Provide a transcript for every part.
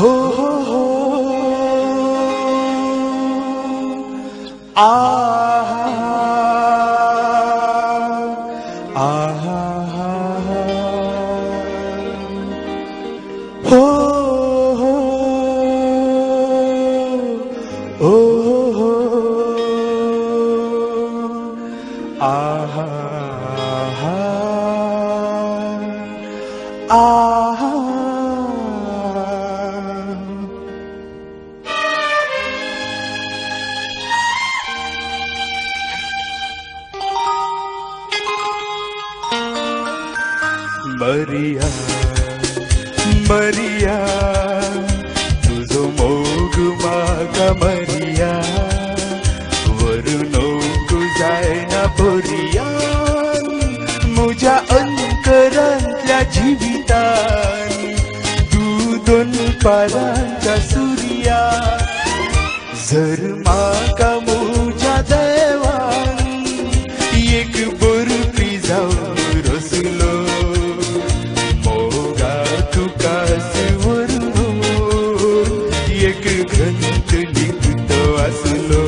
हो हो हो आहा आहा हो हो ओ हो आहा आहा मरिया मरिया तुझो मोग मागा मरिया वरुनोक जायना बोरिया मुझ्या अंतरांतल्या जीवितान तू दोन पारांचा सूर्या जर माका मुझ्या देवान एक बरपी जाऊन रसलो एक ग्रंथ लिखतो असलो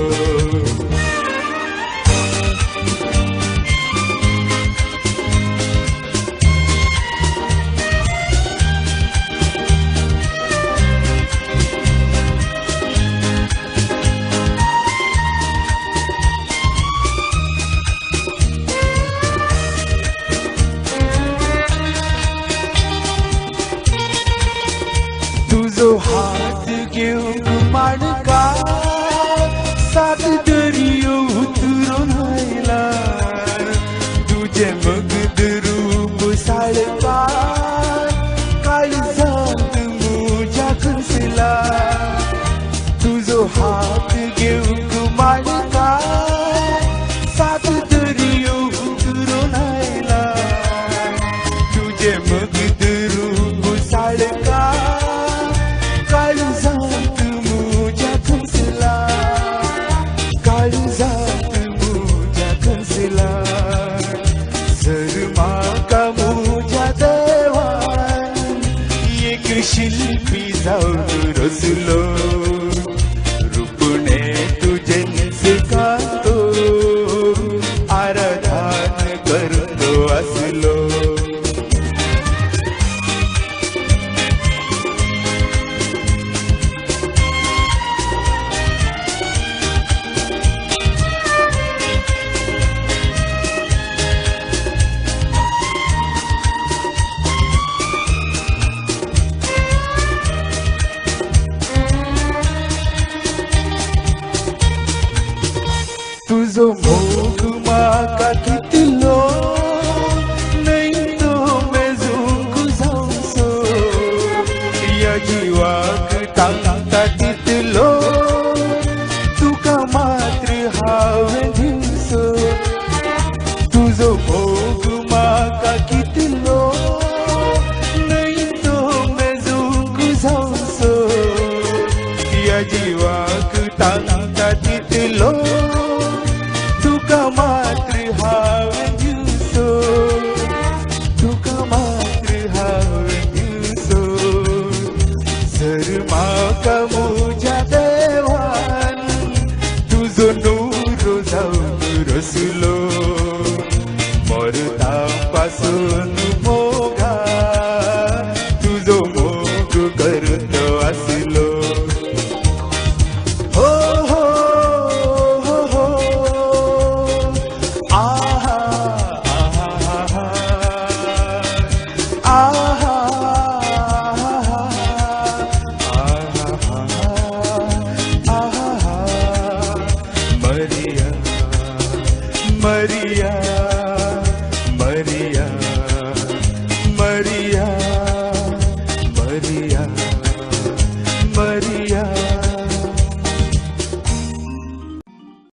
तुझो हात घेऊन माणका सात दर्यो उतरून व्हायला तुझे मगद रूप साळपा काळजात मुझ्या खसला तुझो हात घेऊन माणका सात दर्यो उतरून व्हायला तुझे मगद रूप साळपा काळजात मुझ्या खसला काळजात मुझ्या खसला जर माका मुझ्या देवान एक शिल्पी जाऊन रचलो रूपणे तुझेच गातो आराधन करतो असलो तुझो मोग माका कितलो नहीं तो मेजूंक जावसो या जीवाक तांता तितलो तुका मात्र हांवें दिवसो तुझो मोग माका कितलो नहीं तो मेजूंक जावसो या जीवाक तांता तितलो तुका मात्र हांवें दिवसो तुका मात्र हांवें दिवसो जर म्हाका मुझ्या देवान तुजो नूर जावन रचलो मरता पासून मोगा तुजो मोग करतो आसलो Maria, Maria, Maria.